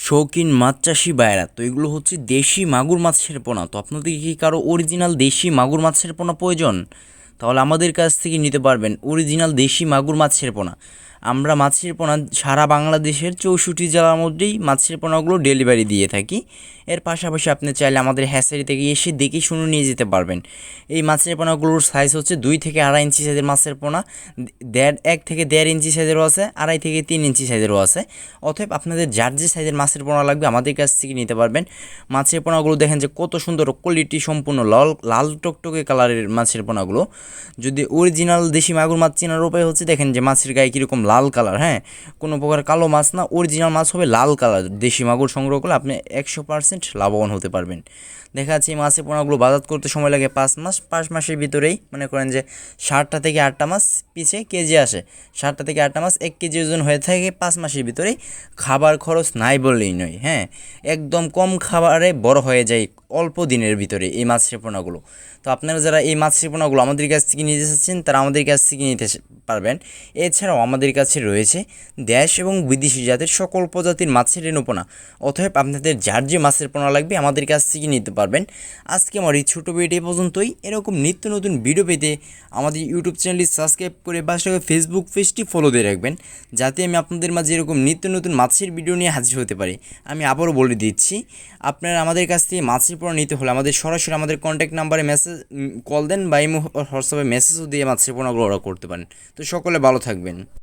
শৌখিন মাছ চাষি ভাইয়েরা, তো এগুলো হচ্ছে দেশি মাগুর মাছের পোনা। তো আপনাদের কি কারো অরিজিনাল দেশি মাগুর মাছের পোনা প্রয়োজন? তাহলে আমাদের কাছ থেকে নিতে পারবেন অরিজিনাল দেশি মাগুর মাছের পোনা। আমরা মাছের পোনা সারা বাংলাদেশের 64 জেলার মধ্যেই মাছের পোনাগুলো ডেলিভারি দিয়ে থাকি। এর পাশাপাশি আপনি চাইলে আমাদের হ্যাচারি থেকে এসে দেখে শুনে নিয়ে যেতে পারবেন। এই মাছের পোনাগুলোর সাইজ হচ্ছে 2 থেকে 2.5 ইঞ্চি সাইজের মাছের পোনা, 1 থেকে 1.5 ইঞ্চি সাইজেরও আছে, 2.5 থেকে 3 ইঞ্চি সাইজেরও আছে। অতএব আপনাদের যার যে সাইজের মাছের পোনা লাগবে আমাদের কাছ থেকে নিতে পারবেন। মাছের পোনাগুলো দেখেন যে কত সুন্দর কোয়ালিটি সম্পূর্ণ লাল লাল টকটকে কালারের মাছের পোনাগুলো। যদি অরিজিনাল দেশি মাগুর মাছ চেনার উপায় হচ্ছে দেখেন যে মাছের গায়ে কীরকম লাল কালার, হ্যাঁ, কোনো প্রকার কালো মাছ না, অরিজিনাল মাছ হবে লাল কালার। দেশি মাগুর সংগ্রহ করলে আপনি 100% লাভবান হতে পারবেন। দেখা যাচ্ছে এই মাছের পোনাগুলো বাজার করতে সময় লাগে 5 মাস। 5 মাসের ভিতরেই মনে করেন যে 7টা থেকে 8টা মাছ পিছে কেজি আসে। 7টা থেকে 8টা মাছ 1 কেজি ওজন হয়ে থাকে 5 মাসের ভিতরেই। খাবার খরচ নাই বললেই নয়, হ্যাঁ, একদম কম খাবারে বড় হয়ে যায় অল্প দিনের ভিতরে এই মাছের পোনাগুলো। তো আপনারা যারা এই মাছের পোনাগুলো আমাদের কাছ থেকে নিতে চাচ্ছেন তারা আমাদের কাছ থেকে নিতে পারবেন। এছাড়াও আমাদের কাছে রয়েছে দেশ এবং বিদেশি জাতের সকল প্রজাতির মাছের রেণুপোনা। অতএব আপনাদের যার যে মাছের পোনা লাগবে আমাদের কাছ থেকে নিতে পারবেন। আজকে আমার এই ছোটো ভিডিও পর্যন্তই। এরকম নিত্য নতুন ভিডিও পেতে আমাদের ইউটিউব চ্যানেলটি সাবস্ক্রাইব করে পাশে ফেসবুক পেজটি ফলো দিয়ে রাখবেন, যাতে আমি আপনাদের মাঝে এরকম নিত্য নতুন মাছের ভিডিও নিয়ে হাজির হতে পারি। আমি আবারও বলে দিচ্ছি, আপনারা আমাদের কাছ থেকে মাছের পোনা নিতে হলে আমাদের সরাসরি আমাদের কন্ট্যাক্ট নাম্বারে কল দেন বা হোয়াটসঅ্যাপে মেসেজও দিয়ে মাছের পোনাগুলো অর্ডার করতে পারেন। তো সকলে ভালো থাকবেন।